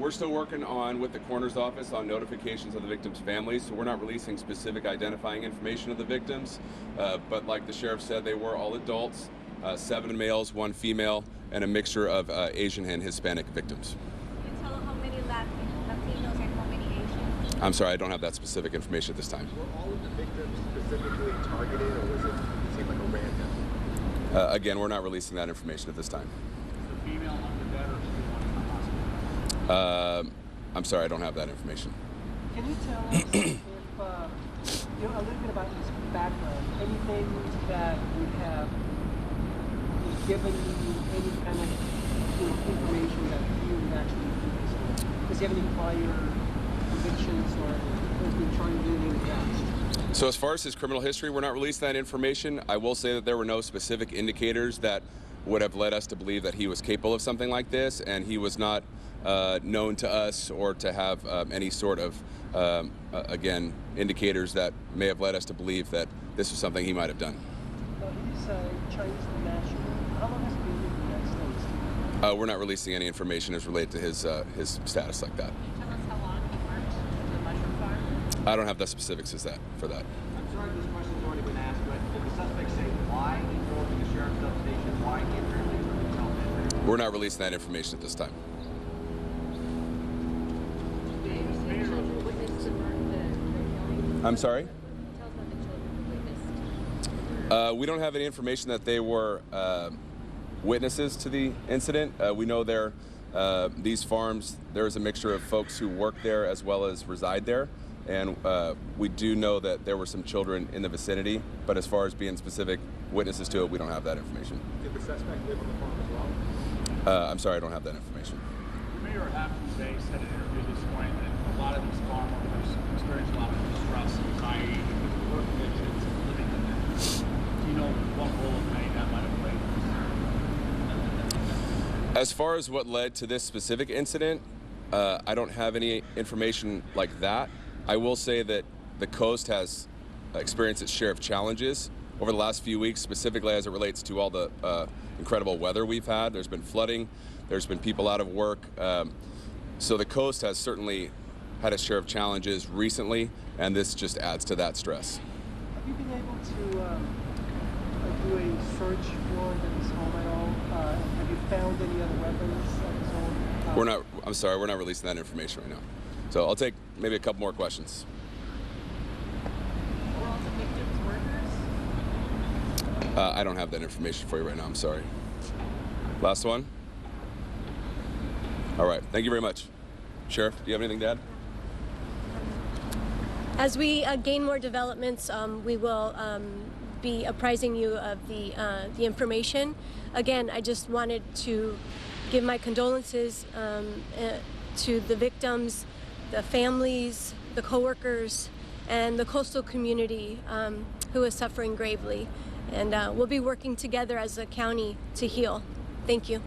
We're still working on with the coroner's office on notifications of the victims' families, so we're not releasing specific identifying information of the victims. But like the sheriff said, they were all adults, 7 males, 1 female, and a mixture of Asian and Hispanic victims. Can you tell how many Latinos and how many Asians? I'm sorry, I don't have that specific information at this time. Were all of the victims specifically targeted, or was it seem like a random? Again, we're not releasing that information at this time. The female on the bed or still one in the hospital? I'm sorry, I don't have that information. Can you tell us if, you know, a little bit about his background? Anything that would have given you any kind of, you know, information that he would actually do this? Does he have any prior convictions or has been trying to do anything in the past? So as far as his criminal history, we're not releasing that information. I will say that there were no specific indicators that would have led us to believe that he was capable of something like this, and he was not known to us or to have any sort of, again, indicators that may have led us to believe that this was something he might have done. Now, he's Chinese national. How long has he been in the United States? We're not releasing any information as related to his status like that. Can you tell us how long he worked at the mushroom farm? I don't have the specifics as that for that. I'm sorry this question's already been asked, but did the suspect say why he drove to the sheriff's substation, why he apparently took himself in? We're not releasing that information at this time. I'm sorry? Tell us about the children who witnessed. We don't have any information that they were witnesses to the incident. We know these farms, there is a mixture of folks who work there as well as reside there. And we do know that there were some children in the vicinity, but as far as being specific witnesses to it, we don't have that information. Did the suspect live on the farm as well? I'm sorry, I don't have that information. Mayor Hopkins Day said in an interview this morning that a lot of these farm workers experience a lot of distress, anxiety, because of work conditions and living in them. Do you know what role, if any, that might have played? As far as what led to this specific incident, I don't have any information like that. I will say that the coast has experienced its share of challenges over the last few weeks, specifically as it relates to all the incredible weather we've had. There's been flooding, there's been people out of work. So the coast has certainly had its share of challenges recently, and this just adds to that stress. Have you been able to do a search for his home at all? Have you found any other weapons at his home? I'm sorry, we're not releasing that information right now. So I'll take maybe a couple more questions. Were all the victims workers? I don't have that information for you right now, I'm sorry. Last one? All right, thank you very much. Sheriff, do you have anything to add? As we gain more developments, we will be apprising you of the information. Again, I just wanted to give my condolences to the victims, the families, the coworkers, and the coastal community who is suffering gravely. And we'll be working together as a county to heal. Thank you.